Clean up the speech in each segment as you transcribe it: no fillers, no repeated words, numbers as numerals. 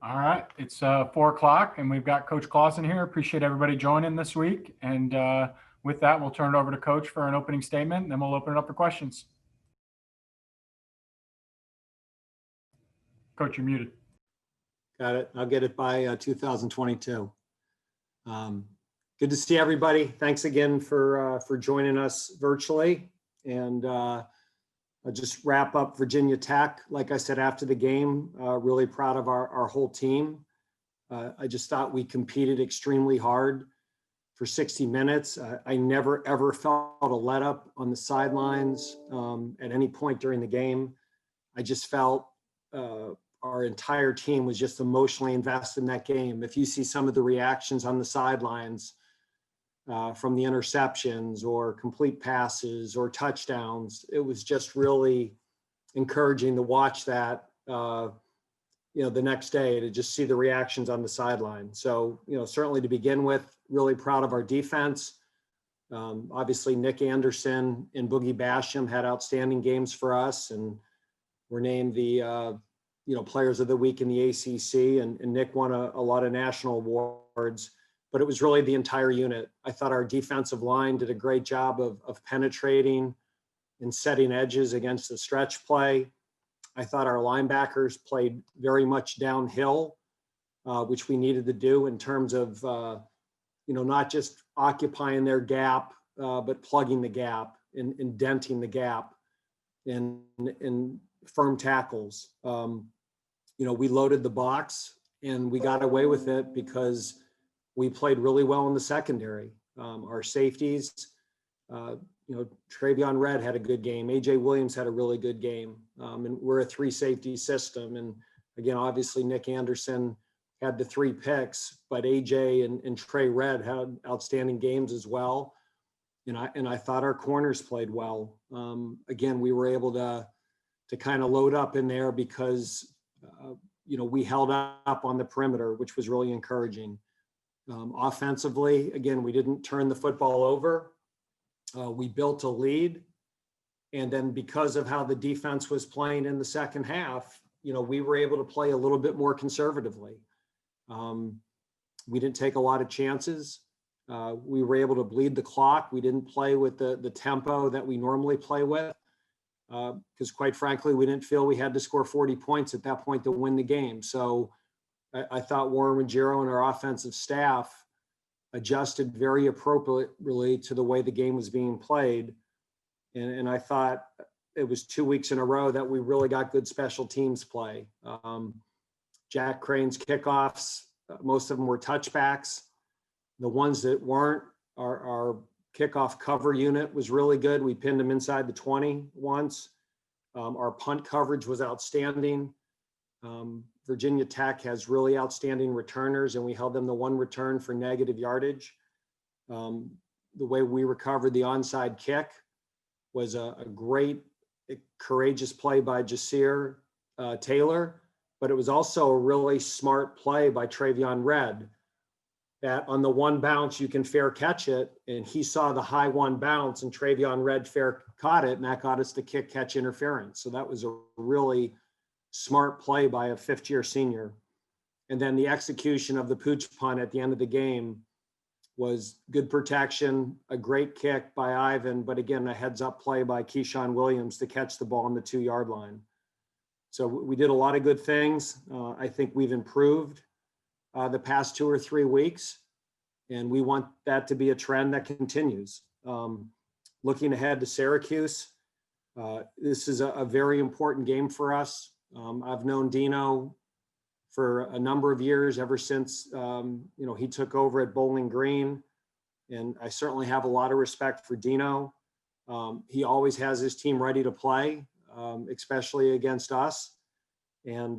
All right, it's 4 o'clock, and we've got Coach Clawson here. Appreciate everybody joining this week. And with that, we'll turn it over to Coach for an opening statement, and then we'll open it up for questions. Coach, you're muted. Got it. I'll get it by 2022. Good to see everybody. Thanks again for joining us virtually. And I'll just wrap up Virginia Tech. Like I said after the game, really proud of our whole team. I just thought we competed extremely hard for 60 minutes. I never, ever felt a let up on the sidelines at any point during the game. I just felt our entire team was just emotionally invested in that game. If you see some of the reactions on the sidelines from the interceptions or complete passes or touchdowns, it was just really encouraging to watch that, the next day, to just see the reactions on the sideline. So, certainly to begin with, really proud of our defense. Obviously, Nick Anderson and Boogie Basham had outstanding games for us, and were named the Players of the Week in the ACC, and Nick won a lot of national awards, but it was really the entire unit. I thought our defensive line did a great job of penetrating and setting edges against the stretch play. I thought our linebackers played very much downhill, which we needed to do in terms of, not just occupying their gap, but plugging the gap and indenting the gap in firm tackles. We loaded the box and we got away with it because we played really well in the secondary. Our safeties, Travion Red had a good game. AJ Williams had a really good game. And we're a 3 safety system. And again, obviously Nick Anderson had the 3 picks, but AJ and Trey Red had outstanding games as well. And I thought our corners played well. Again, we were able to kind of load up in there because, we held up on the perimeter, which was really encouraging. Offensively, again, we didn't turn the football over. We built a lead. And then because of how the defense was playing in the second half, we were able to play a little bit more conservatively. We didn't take a lot of chances. We were able to bleed the clock. We didn't play with the tempo that we normally play with. Because quite frankly, we didn't feel we had to score 40 points at that point to win the game. So I thought Warren Ruggiero and our offensive staff adjusted very appropriately to the way the game was being played. And I thought it was 2 weeks in a row that we really got good special teams play. Jack Crane's kickoffs, most of them were touchbacks. The ones that weren't, our kickoff cover unit was really good. We pinned them inside the 20 once. Our punt coverage was outstanding. Virginia Tech has really outstanding returners, and we held them to 1 return for negative yardage. The way we recovered the onside kick was a great, courageous play by Jasir Taylor, but it was also a really smart play by Travion Red, that on the 1 bounce, you can fair catch it. And he saw the high 1 bounce and Travion Red fair caught it, and that got us the kick catch interference. So that was a really smart play by a 5th-year senior. And then the execution of the pooch punt at the end of the game was good protection, a great kick by Ivan, but again, a heads up play by Keyshawn Williams to catch the ball on the 2-yard line. So we did a lot of good things. I think we've improved the past 2 or 3 weeks, and we want that to be a trend that continues. Looking ahead to Syracuse, this is a very important game for us. I've known Dino for a number of years, ever since he took over at Bowling Green, and I certainly have a lot of respect for Dino. He always has his team ready to play, especially against us. And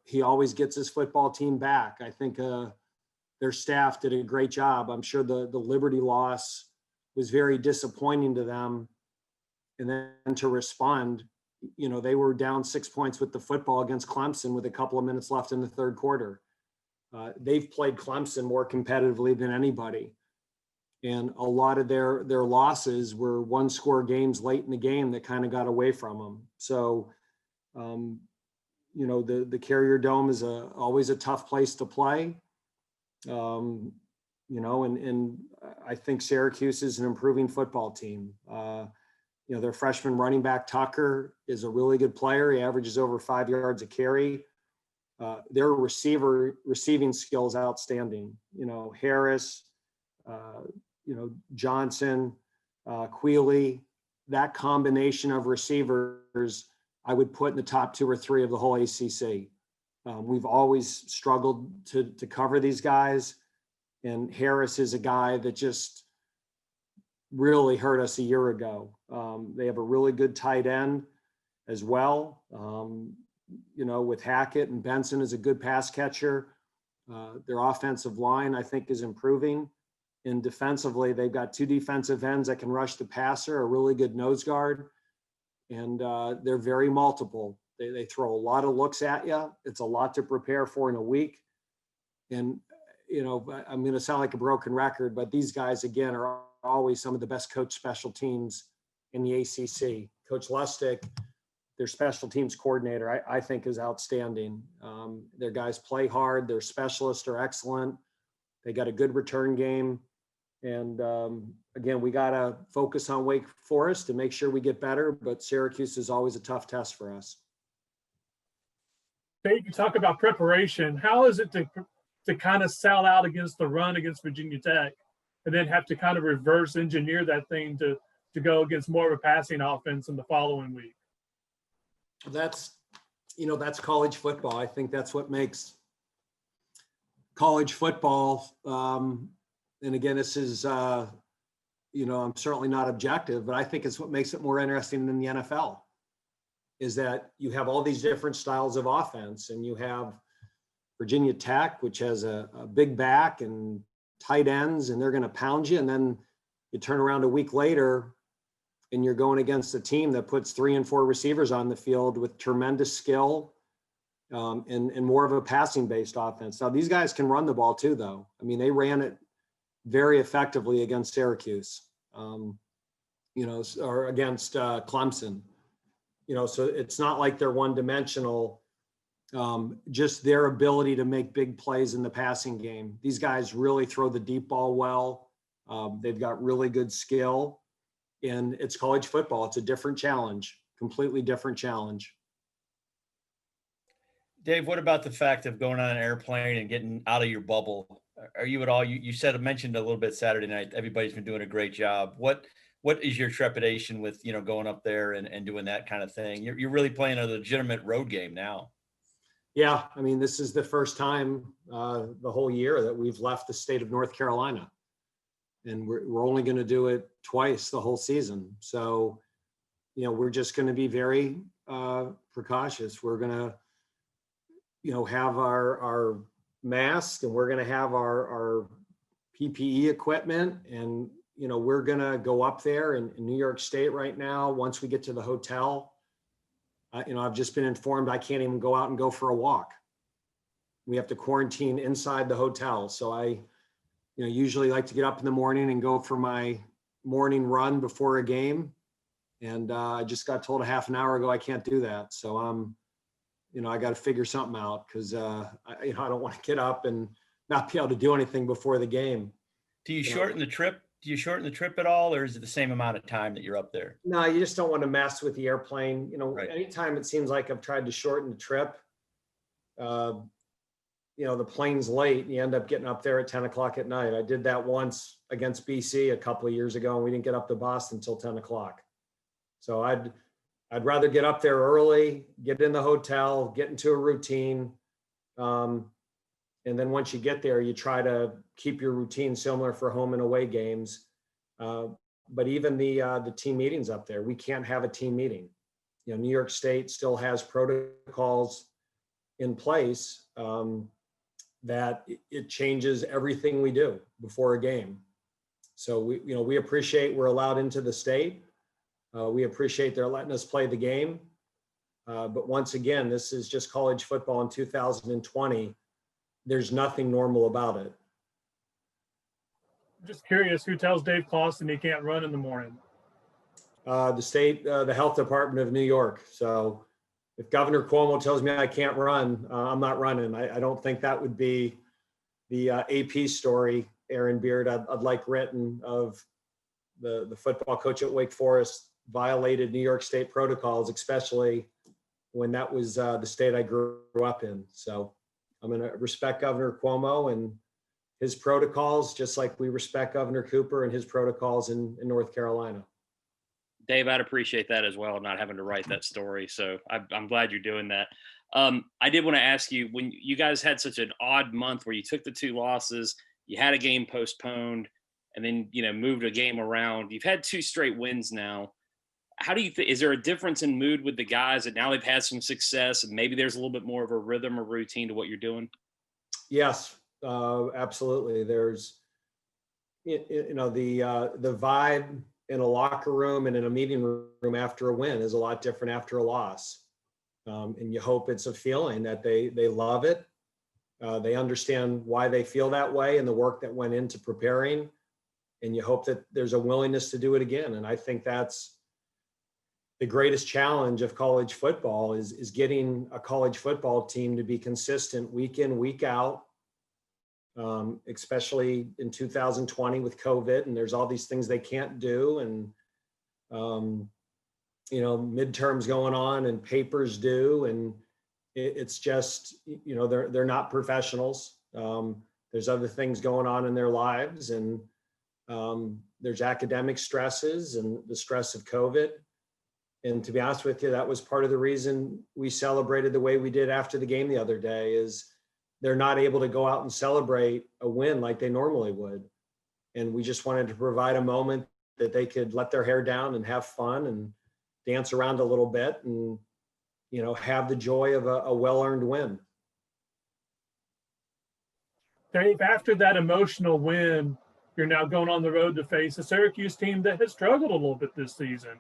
he always gets his football team back. I think their staff did a great job. I'm sure the Liberty loss was very disappointing to them. And then to respond, they were down 6 points with the football against Clemson with a couple of minutes left in the 3rd quarter. They've played Clemson more competitively than anybody. And a lot of their losses were 1-score games late in the game that kind of got away from them. So, the Carrier Dome is always a tough place to play. And I think Syracuse is an improving football team. Their freshman running back Tucker is a really good player. He averages over 5 yards a carry. Their receiving skills outstanding. Harris, Johnson, Quealy, that combination of receivers, I would put in the top 2 or 3 of the whole ACC. We've always struggled to cover these guys. And Harris is a guy that just really hurt us a year ago. They have a really good tight end as well. With Hackett, and Benson is a good pass catcher. Their offensive line, I think, is improving. And defensively, they've got 2 defensive ends that can rush the passer, a really good nose guard. And they're very multiple. They throw a lot of looks at you. It's a lot to prepare for in a week. And I'm going to sound like a broken record, but these guys, again, are always some of the best coached special teams in the ACC. Coach Lustig, their special teams coordinator, I think is outstanding. Their guys play hard. Their specialists are excellent. They got a good return game. And again, we got to focus on Wake Forest to make sure we get better, but Syracuse is always a tough test for us. Dave, you talk about preparation. How is it to kind of sell out against the run against Virginia Tech and then have to kind of reverse engineer that thing to go against more of a passing offense in the following week? That's college football. I think that's what makes college football. And again, this is, I'm certainly not objective, but I think it's what makes it more interesting than the NFL, is that you have all these different styles of offense, and you have Virginia Tech, which has a big back and tight ends, and they're going to pound you. And then you turn around a week later and you're going against a team that puts 3 and 4 receivers on the field with tremendous skill and more of a passing based offense. Now, these guys can run the ball too, though. I mean, they ran it very effectively against Syracuse, or against Clemson. So it's not like they're one dimensional. Just their ability to make big plays in the passing game. These guys really throw the deep ball well. They've got really good skill, and it's college football. It's a different challenge, completely different challenge. Dave, what about the fact of going on an airplane and getting out of your bubble? Are you at all, you mentioned a little bit Saturday night, everybody's been doing a great job. What is your trepidation with, going up there and doing that kind of thing? You're really playing a legitimate road game now. Yeah, I mean, this is the first time the whole year that we've left the state of North Carolina, and we're only going to do it twice the whole season. So, we're just going to be very precautious. We're going to, have our masks, and we're going to have our PPE equipment, and we're going to go up there in New York State right now. Once we get to the hotel. I've just been informed I can't even go out and go for a walk. We have to quarantine inside the hotel. So I, usually like to get up in the morning and go for my morning run before a game. And I just got told a half an hour ago I can't do that. So I got to figure something out, because I don't want to get up and not be able to do anything before the game. Do you shorten the trip? Do you shorten the trip at all, or is it the same amount of time that you're up there? No, you just don't want to mess with the airplane. Right. Anytime it seems like I've tried to shorten the trip, the plane's late and you end up getting up there at 10 o'clock at night. I did that once against BC a couple of years ago, and we didn't get up to Boston until 10 o'clock. So I'd rather get up there early, get in the hotel, get into a routine. And then once you get there, you try to keep your routine similar for home and away games. But even the team meetings up there, we can't have a team meeting. New York State still has protocols in place that it changes everything we do before a game. So we appreciate we're allowed into the state. We appreciate they're letting us play the game. But once again, this is just college football in 2020. There's nothing normal about it. I'm just curious, who tells Dave Clawson he can't run in the morning? The state, the health department of New York. So, if Governor Cuomo tells me I can't run, I'm not running. I don't think that would be the AP story, Aaron Beard, I'd like written of the football coach at Wake Forest violated New York State protocols, especially when that was the state I grew up in. So I'm going to respect Governor Cuomo and his protocols, just like we respect Governor Cooper and his protocols in North Carolina. Dave, I'd appreciate that as well, not having to write that story. So I'm glad you're doing that. I did want to ask you, when you guys had such an odd month where you took the 2 losses, you had a game postponed, and then, moved a game around. You've had 2 straight wins now. How do you think, is there a difference in mood with the guys that now they've had some success and maybe there's a little bit more of a rhythm or routine to what you're doing? Yes, absolutely. There's, the vibe in a locker room and in a meeting room after a win is a lot different after a loss. And you hope it's a feeling that they love it. They understand why they feel that way and the work that went into preparing. And you hope that there's a willingness to do it again. And I think that's the greatest challenge of college football is getting a college football team to be consistent week in, week out, especially in 2020 with COVID, and there's all these things they can't do. And, midterms going on and papers due. And it's just, they're not professionals. There's other things going on in their lives, and there's academic stresses and the stress of COVID. And to be honest with you, that was part of the reason we celebrated the way we did after the game the other day, is they're not able to go out and celebrate a win like they normally would. And we just wanted to provide a moment that they could let their hair down and have fun and dance around a little bit and, have the joy of a well-earned win. Dave, after that emotional win, you're now going on the road to face a Syracuse team that has struggled a little bit this season.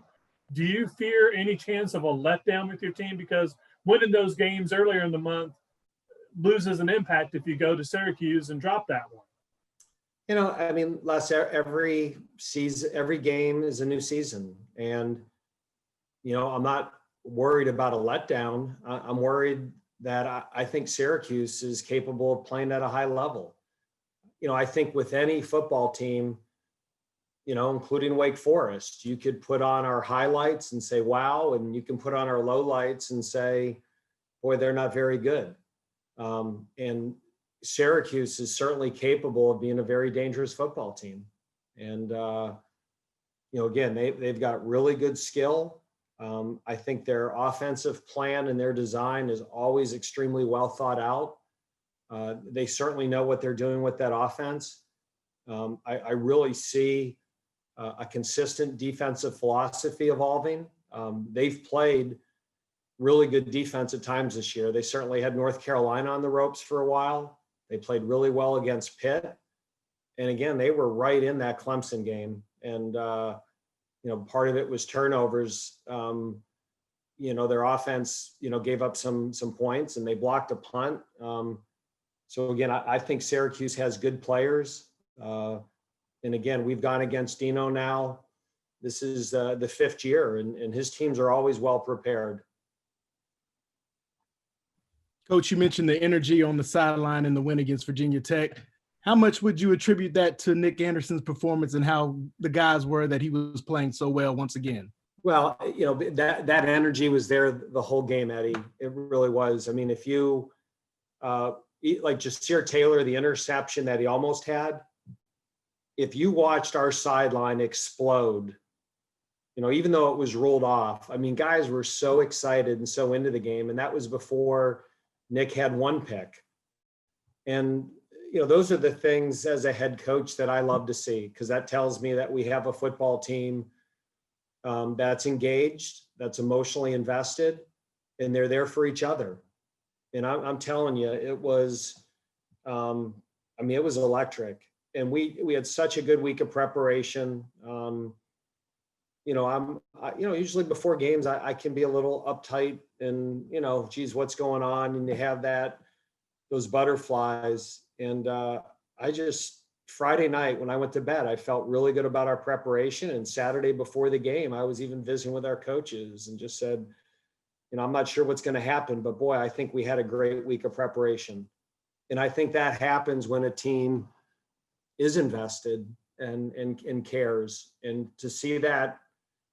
Do you fear any chance of a letdown with your team? Because winning those games earlier in the month loses an impact if you go to Syracuse and drop that one. Les, every season, every game is a new season. And, I'm not worried about a letdown. I'm worried that I think Syracuse is capable of playing at a high level. I think with any football team, including Wake Forest, you could put on our highlights and say, wow, and you can put on our lowlights and say, boy, they're not very good. And Syracuse is certainly capable of being a very dangerous football team. And, again, they've got really good skill. I think their offensive plan and their design is always extremely well thought out. They certainly know what they're doing with that offense. I really see a consistent defensive philosophy evolving. They've played really good defense at times this year. They certainly had North Carolina on the ropes for a while. They played really well against Pitt. And again, they were right in that Clemson game. And, part of it was turnovers. Their offense, gave up some points and they blocked a punt. So again, I think Syracuse has good players. And again, we've gone against Dino now. This is the 5th year, and his teams are always well prepared. Coach, you mentioned the energy on the sideline in the win against Virginia Tech. How much would you attribute that to Nick Anderson's performance and how the guys were that he was playing so well once again? Well, that energy was there the whole game, Eddie. It really was. I mean, if you like Jasir Taylor, the interception that he almost had, if you watched our sideline explode, even though it was ruled off, I mean, guys were so excited and so into the game. And that was before Nick had 1 pick. And, those are the things as a head coach that I love to see, because that tells me that we have a football team that's engaged, that's emotionally invested, and they're there for each other. And I'm telling you, it was, it was electric. And we had such a good week of preparation. Usually before games, I can be a little uptight and, geez, what's going on? And you have those butterflies. And Friday night when I went to bed, I felt really good about our preparation. And Saturday before the game, I was even visiting with our coaches and just said, I'm not sure what's going to happen, but boy, I think we had a great week of preparation. And I think that happens when a team is invested and cares. And to see that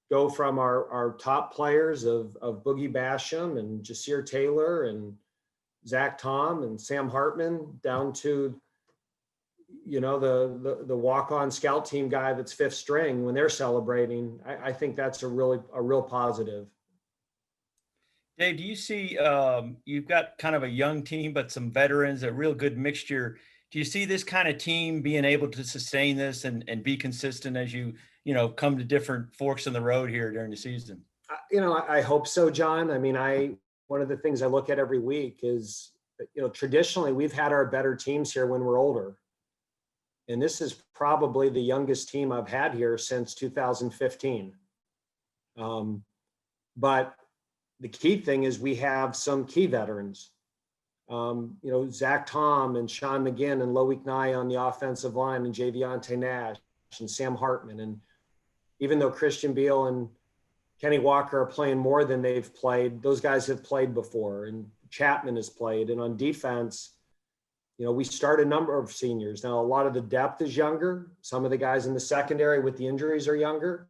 go from our top players of Boogie Basham and Jasir Taylor and Zach Tom and Sam Hartman down to, the walk-on scout team guy that's fifth string when they're celebrating, I think that's a real positive. Dave, do you see you've got kind of a young team, but some veterans, a real good mixture. Do you see this kind of team being able to sustain this and be consistent as you come to different forks in the road here during the season? I hope so, John. I mean, one of the things I look at every week is, traditionally we've had our better teams here when we're older. And this is probably the youngest team I've had here since 2015. But the key thing is we have some key veterans. Zach Tom and Sean McGinn and Loic Nye on the offensive line, and Javiante Nash and Sam Hartman. And even though Christian Beal and Kenny Walker are playing more than they've played, those guys have played before, and Chapman has played. And on defense, we start a number of seniors. Now, a lot of the depth is younger. Some of the guys in the secondary with the injuries are younger,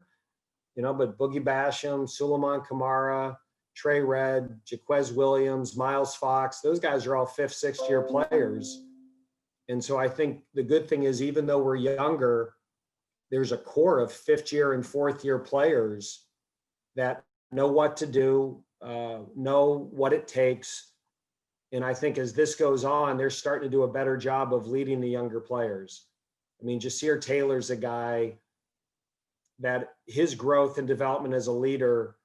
but Boogie Basham, Suleiman Kamara, Trey Red, Jaquez Williams, Miles Fox, those guys are all fifth, sixth year players. And so I think the good thing is, even though we're younger, there's a core of fifth year and fourth year players that know what to do, know what it takes. And I think as this goes on, they're starting to do a better job of leading the younger players. I mean, Jasir Taylor's a guy that his growth and development as a leader,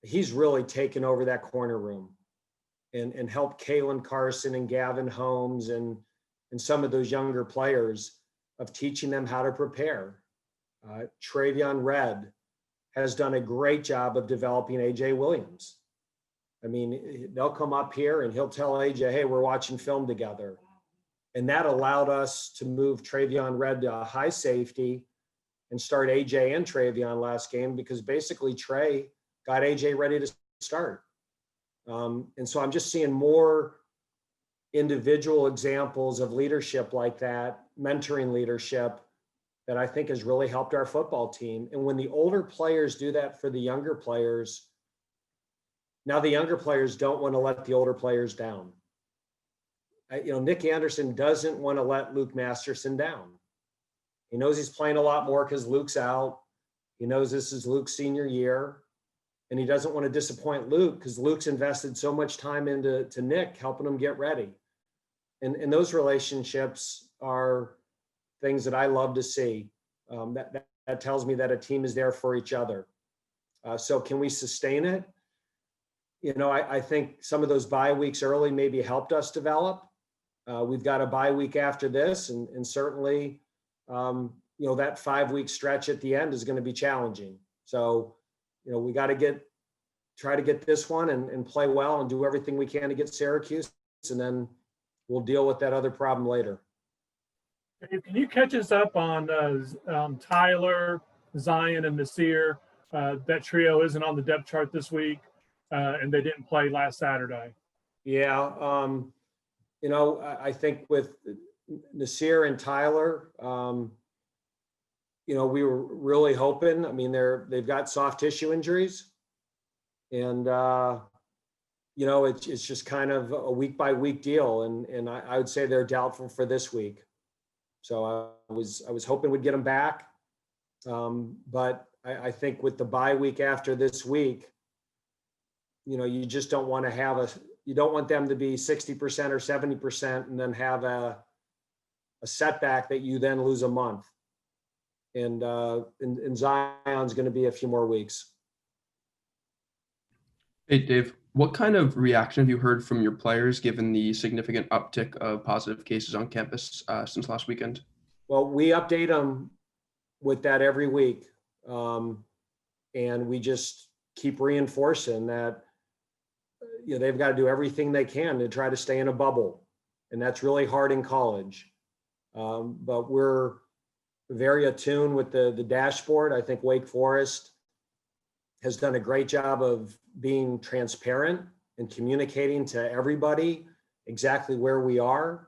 he's really taken over that corner room and helped Kalen Carson and Gavin Holmes and some of those younger players of teaching them how to prepare. Travion Red has done a great job of developing AJ Williams. I mean, they'll come up here and he'll tell AJ, hey, we're watching film together. And that allowed us to move Travion Red to a high safety and start AJ and Travion last game, because basically Trey got AJ ready to start. And so I'm just seeing more individual examples of leadership like that, mentoring leadership, that I think has really helped our football team. And when the older players do that for the younger players, now the younger players don't want to let the older players down. Nick Anderson doesn't want to let Luke Masterson down. He knows he's playing a lot more because Luke's out. He knows this is Luke's senior year, and he doesn't want to disappoint Luke because Luke's invested so much time into Nick, helping him get ready. And those relationships are things that I love to see. That tells me that a team is there for each other. So can we sustain it? I think some of those bye weeks early maybe helped us develop. We've got a bye week after this, and certainly, that 5-week stretch at the end is going to be challenging. So, we got to try to get this one and play well and do everything we can to get Syracuse, and then we'll deal with that other problem later. Can you catch us up on Tyler, Zion, and Nasir? That trio isn't on the depth chart this week, and they didn't play last Saturday. Yeah, I think with Nasir and Tyler, we were really hoping. I mean, they've got soft tissue injuries, and it's just kind of a week by week deal, and I would say they're doubtful for this week. So I was hoping we'd get them back, but I think with the bye week after this week, you just don't want to you don't want them to be 60% or 70% and then have a setback that you then lose a month. And Zion's going to be a few more weeks. Hey, Dave, what kind of reaction have you heard from your players given the significant uptick of positive cases on campus since last weekend? Well, we update them with that every week. And we just keep reinforcing that, they've got to do everything they can to try to stay in a bubble. And that's really hard in college. But we're very attuned with the dashboard. I think Wake Forest has done a great job of being transparent and communicating to everybody exactly where we are.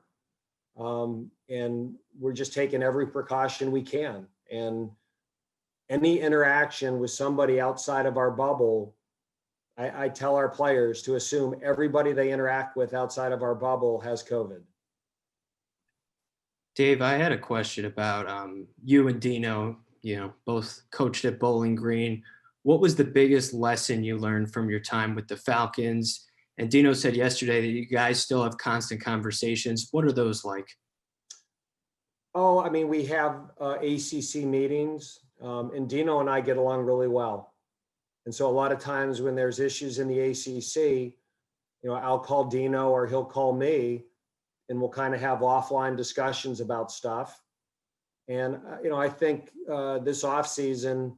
And we're just taking every precaution we can. And any interaction with somebody outside of our bubble, I tell our players to assume everybody they interact with outside of our bubble has COVID. Dave, I had a question about you and Dino, both coached at Bowling Green. What was the biggest lesson you learned from your time with the Falcons? And Dino said yesterday that you guys still have constant conversations. What are those like? Oh, I mean, we have ACC meetings, and Dino and I get along really well. And so a lot of times when there's issues in the ACC, I'll call Dino or he'll call me, and we'll kind of have offline discussions about stuff. And, I think this offseason,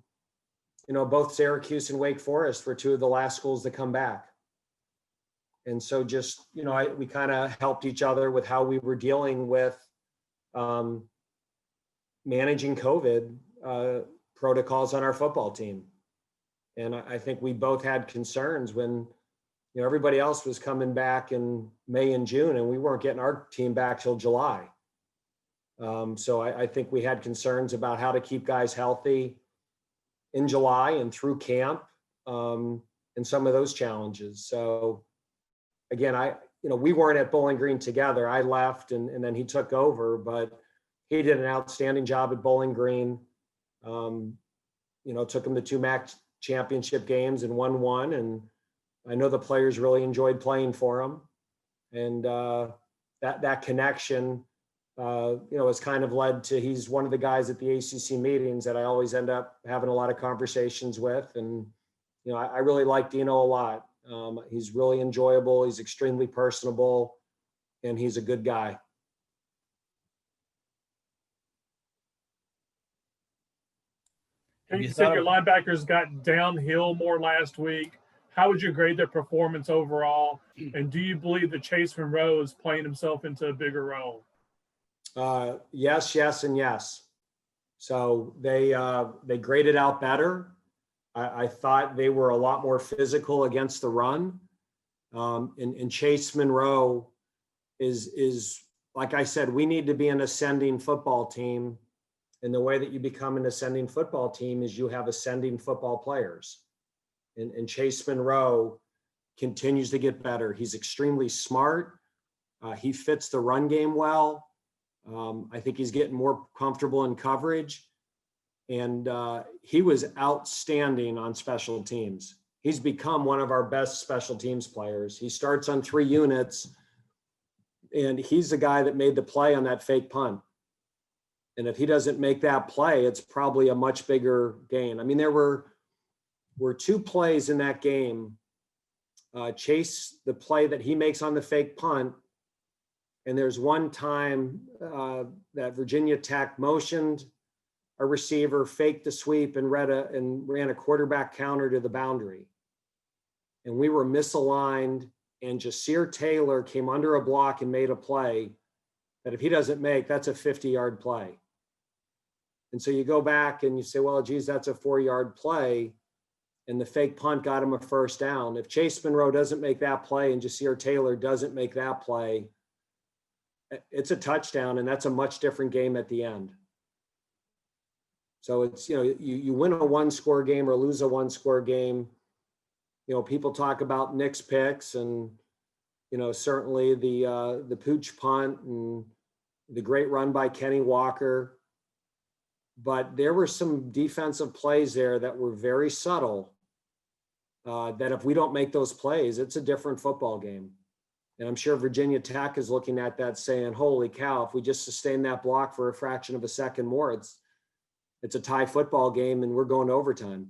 both Syracuse and Wake Forest were two of the last schools to come back. And so just, we kind of helped each other with how we were dealing with managing COVID protocols on our football team. And I think we both had concerns when, everybody else was coming back in May and June, and we weren't getting our team back till July. So I think we had concerns about how to keep guys healthy in July and through camp, and some of those challenges. So again, we weren't at Bowling Green together. I left and then he took over, but he did an outstanding job at Bowling Green. Took him to 2 MAC championship games and won one. And I know the players really enjoyed playing for him. And that connection, has kind of led to, he's one of the guys at the ACC meetings that I always end up having a lot of conversations with. And, I really like Dino a lot. He's really enjoyable. He's extremely personable, and he's a good guy. You said your linebackers got downhill more last week. How would you grade their performance overall? And do you believe that Chase Monroe is playing himself into a bigger role? Yes, and yes. So they graded out better. I thought they were a lot more physical against the run. And Chase Monroe is, like I said, we need to be an ascending football team. And the way that you become an ascending football team is you have ascending football players. And Chase Monroe continues to get better. He's extremely smart. He fits the run game well. I think he's getting more comfortable in coverage. And he was outstanding on special teams. He's become one of our best special teams players. He starts on 3 units, and he's the guy that made the play on that fake punt. And if he doesn't make that play, it's probably a much bigger gain. I mean, there were 2 plays in that game. Chase, the play that he makes on the fake punt, and there's one time that Virginia Tech motioned a receiver, faked the sweep, and ran a quarterback counter to the boundary. And we were misaligned, and Jasir Taylor came under a block and made a play that if he doesn't make, that's a 50-yard play. And so you go back and you say, well, geez, that's a 4-yard play. And the fake punt got him a first down. If Chase Monroe doesn't make that play and Jasir Taylor doesn't make that play, it's a touchdown, and that's a much different game at the end. So it's, you win a 1-score game or lose a 1-score game. People talk about Nick's picks and, certainly the pooch punt and the great run by Kenny Walker. But there were some defensive plays there that were very subtle, that if we don't make those plays, it's a different football game. And I'm sure Virginia Tech is looking at that saying, holy cow, if we just sustain that block for a fraction of a second more, it's a tie football game and we're going to overtime.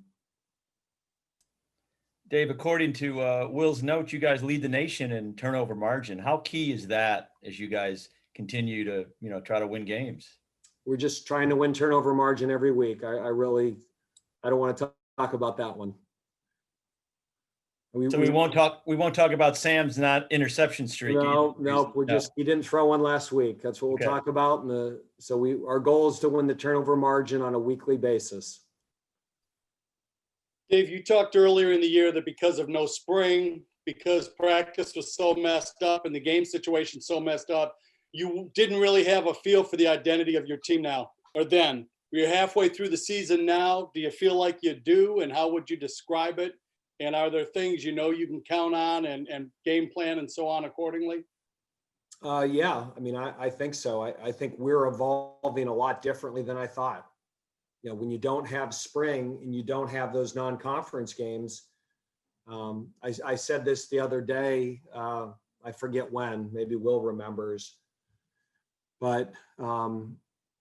Dave, according to Will's notes, you guys lead the nation in turnover margin. How key is that as you guys continue to, try to win games? We're just trying to win turnover margin every week. I don't want to talk about that one. We won't talk about Sam's not interception streak. No, he didn't throw one last week. That's what we'll talk about. Our goal is to win the turnover margin on a weekly basis. Dave, you talked earlier in the year that because of no spring, because practice was so messed up and the game situation so messed up, you didn't really have a feel for the identity of your team now or then. We're halfway through the season now. Do you feel like you do? And how would you describe it? And are there things you know you can count on and game plan and so on accordingly? Yeah, I mean, I think so. I think we're evolving a lot differently than I thought. You know, when you don't have spring and you don't have those non-conference games, I said this the other day, I forget when, maybe Will remembers, but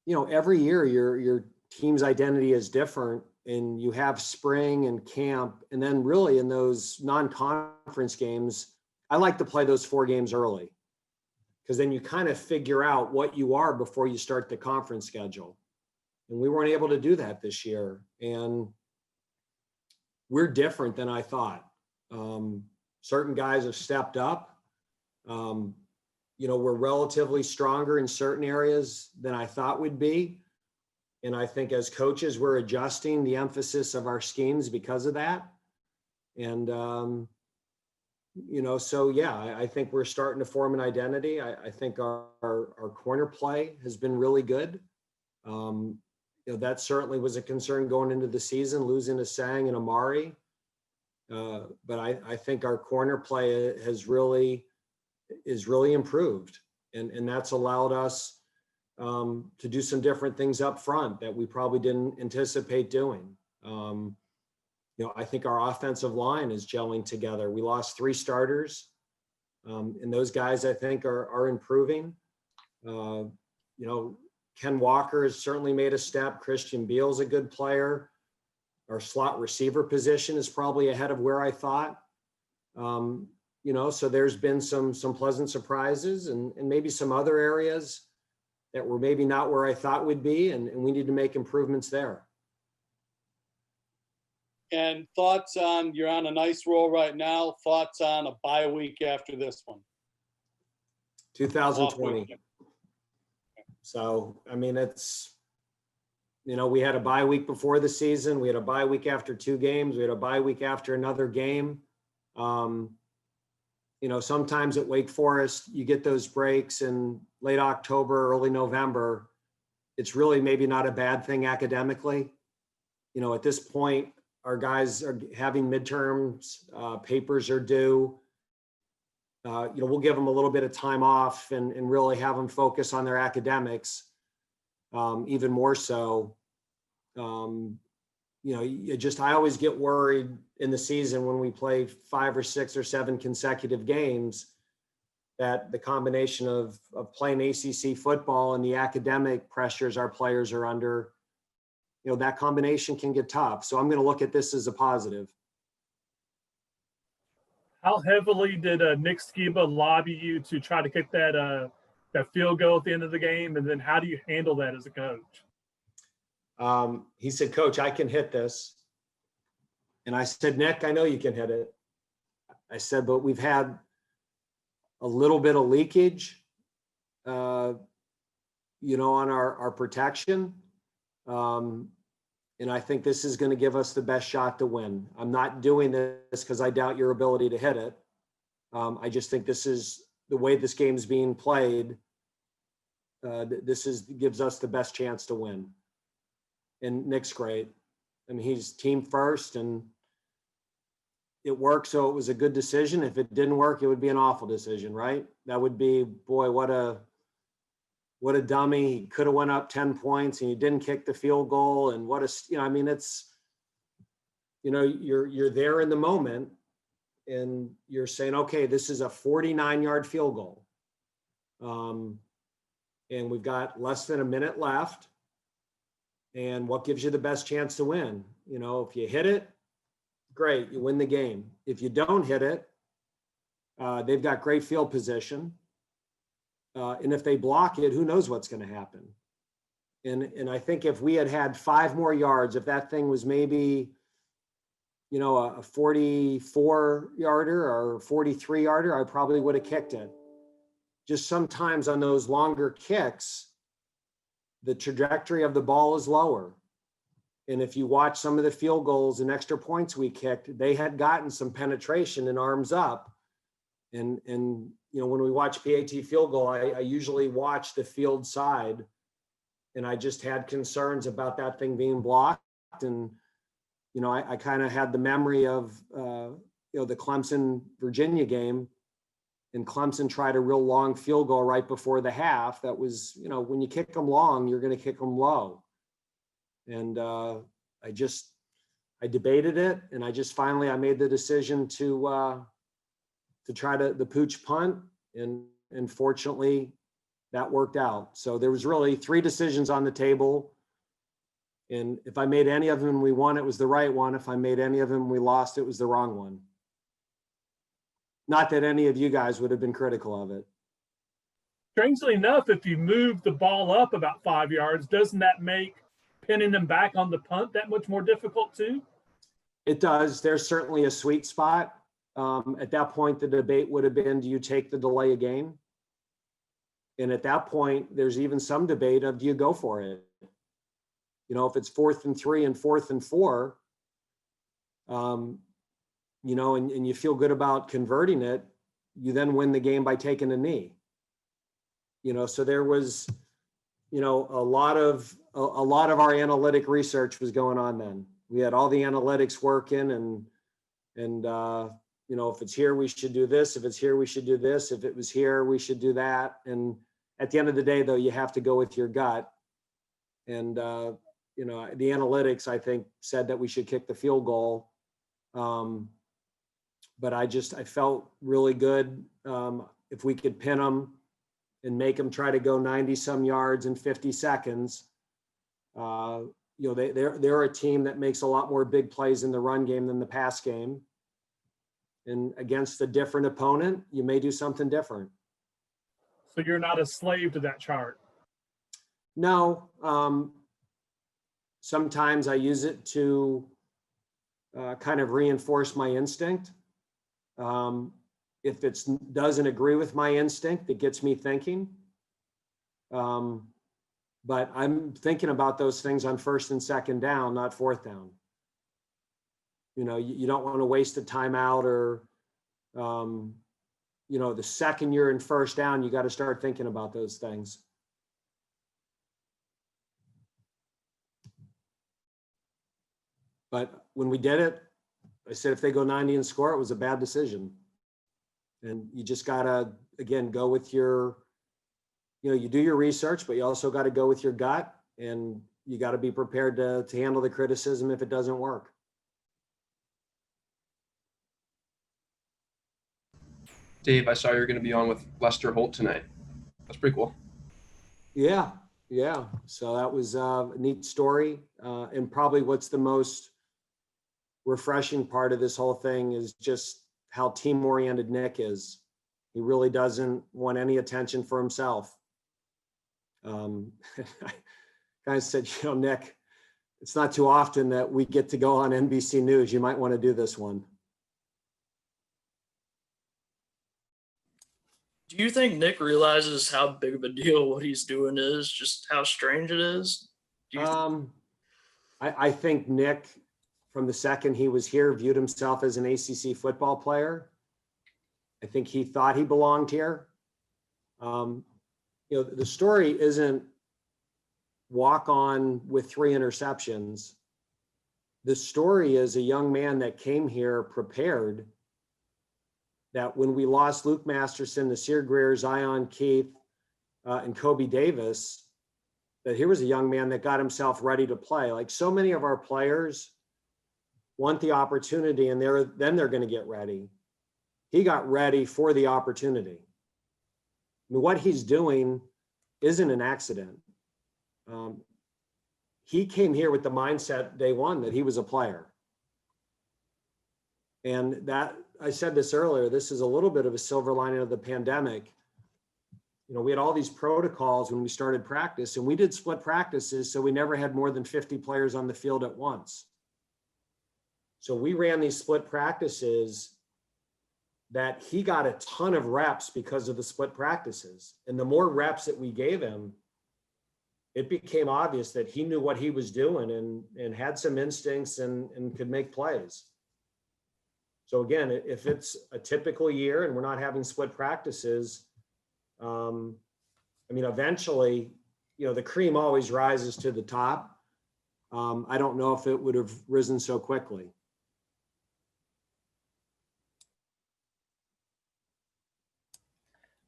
you know, every year your team's identity is different, and you have spring and camp, and then really in those non-conference games, I like to play those 4 games early, because then you kind of figure out what you are before you start the conference schedule. And we weren't able to do that this year. And we're different than I thought. Certain guys have stepped up. You know, we're relatively stronger in certain areas than I thought we'd be. And I think as coaches, we're adjusting the emphasis of our schemes because of that. And, you know, so yeah, I think we're starting to form an identity. I think our corner play has been really good. You know, that certainly was a concern going into the season, losing a Sang and Amari. But I think our corner play is really improved, and that's allowed us to do some different things up front that we probably didn't anticipate doing. You know, I think our offensive line is gelling together. We lost 3 starters, and those guys I think are improving. You know, Ken Walker has certainly made a step. Christian Beal's a good player. Our slot receiver position is probably ahead of where I thought. You know, so there's been some pleasant surprises, and maybe some other areas that were maybe not where I thought would be, and we need to make improvements there. And thoughts on, you're on a nice roll right now, thoughts on a bye week after this one? 2020. So, I mean, it's, you know, we had a bye week before the season. We had a bye week after 2 games. We had a bye week after another game. You know, sometimes at Wake Forest, you get those breaks in late October, early November. It's really maybe not a bad thing academically. You know, at this point, our guys are having midterms, papers are due. You know, we'll give them a little bit of time off and really have them focus on their academics, even more so. You know, I always get worried in the season when we play 5 or 6 or 7 consecutive games, that the combination of playing ACC football and the academic pressures our players are under, you know, that combination can get tough. So I'm going to look at this as a positive. How heavily did Nick Skiba lobby you to try to kick that field goal at the end of the game? And then how do you handle that as a coach? He said, "Coach, I can hit this." And I said, "Nick, I know you can hit it." I said, "But we've had a little bit of leakage, you know, on our protection. And I think this is going to give us the best shot to win. I'm not doing this because I doubt your ability to hit it. I just think this is the way this game's being played. Gives us the best chance to win." And Nick's great. I mean, he's team first, and it worked, so it was a good decision. If it didn't work, it would be an awful decision, right? That would be, boy, what a dummy. He could have went up 10 points and he didn't kick the field goal. And what a, you know, I mean, it's, you know, you're there in the moment and you're saying, okay, this is a 49-yard field goal. And we've got less than a minute left. And what gives you the best chance to win? You know, if you hit it, great, you win the game. If you don't hit it, they've got great field position. And if they block it, who knows what's going to happen? And I think if we had 5 more yards, if that thing was maybe, you know, a 44-yarder or 43-yarder, I probably would have kicked it. Just sometimes on those longer kicks, the trajectory of the ball is lower. And if you watch some of the field goals and extra points we kicked, they had gotten some penetration and arms up. And when we watch PAT field goal, I usually watch the field side, and I just had concerns about that thing being blocked. And, I kind of had the memory of, the Clemson Virginia game, and Clemson tried a real long field goal right before the half. That was, when you kick them long, you're going to kick them low. And I debated it, and I made the decision to try the pooch punt, and fortunately that worked out. So there was really 3 decisions on the table, and if I made any of them we won, it was the right one. If I made any of them we lost, it was the wrong one. Not that any of you guys would have been critical of it. Strangely enough, if you move the ball up about 5 yards, doesn't that make pinning them back on the punt that much more difficult too? It does. There's certainly a sweet spot. At that point, the debate would have been, do you take the delay of game? And at that point, there's even some debate of, do you go for it? If it's 4th and 3 and 4th and 4, and you feel good about converting it, you then win the game by taking a knee. So there was, a lot of our analytic research was going on then. We had all the analytics working, and if it's here, we should do this. If it's here, we should do this. If it was here, we should do that. And at the end of the day, though, you have to go with your gut. And, the analytics, I think, said that we should kick the field goal. But I felt really good. If we could pin them and make them try to go 90 some yards in 50 seconds, they're a team that makes a lot more big plays in the run game than the pass game. And against a different opponent, you may do something different. So you're not a slave to that chart? No. Sometimes I use it to kind of reinforce my instinct. If it doesn't agree with my instinct, it gets me thinking. But I'm thinking about those things on 1st and 2nd down, not 4th down. You don't want to waste a timeout, or, the second you're in 1st down, you got to start thinking about those things. But when we did it, I said, if they go 90 and score, it was a bad decision. And you just got to, again, go with your, you do your research, but you also got to go with your gut, and you got to be prepared to handle the criticism if it doesn't work. Dave, I saw you were going to be on with Lester Holt tonight. That's pretty cool. Yeah. So that was a neat story. And probably what's the most refreshing part of this whole thing is just how team-oriented Nick is. He really doesn't want any attention for himself. I kind of said, Nick, it's not too often that we get to go on NBC News. You might want to do this one. Do you think Nick realizes how big of a deal what he's doing is, just how strange it is? I think Nick, from the second he was here, viewed himself as an ACC football player. I think he thought he belonged here. The story isn't walk on with 3 interceptions. The story is a young man that came here prepared, that when we lost Luke Masterson, Nasir Greer, Zion Keith, and Kobe Davis, that here was a young man that got himself ready to play. Like so many of our players want the opportunity, and then they're going to get ready. He got ready for the opportunity. I mean, what he's doing isn't an accident. He came here with the mindset day one that he was a player. And that, I said this earlier, this is a little bit of a silver lining of the pandemic. We had all these protocols when we started practice, and we did split practices, so we never had more than 50 players on the field at once. So we ran these split practices that he got a ton of reps because of the split practices. And the more reps that we gave him, it became obvious that he knew what he was doing and had some instincts and could make plays. So again, if it's a typical year and we're not having split practices, I mean, eventually, the cream always rises to the top. I don't know if it would have risen so quickly.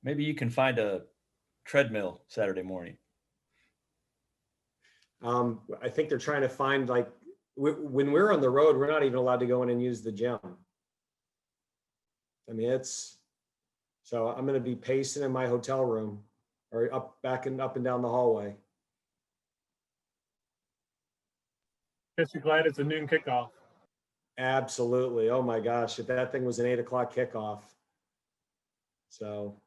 Maybe you can find a treadmill Saturday morning. I think they're trying to find, like, when we're on the road, we're not even allowed to go in and use the gym. I mean, so I'm going to be pacing in my hotel room or up and down the hallway. Guess you're glad it's a noon kickoff. Absolutely. Oh my gosh, if that thing was an 8 o'clock kickoff. So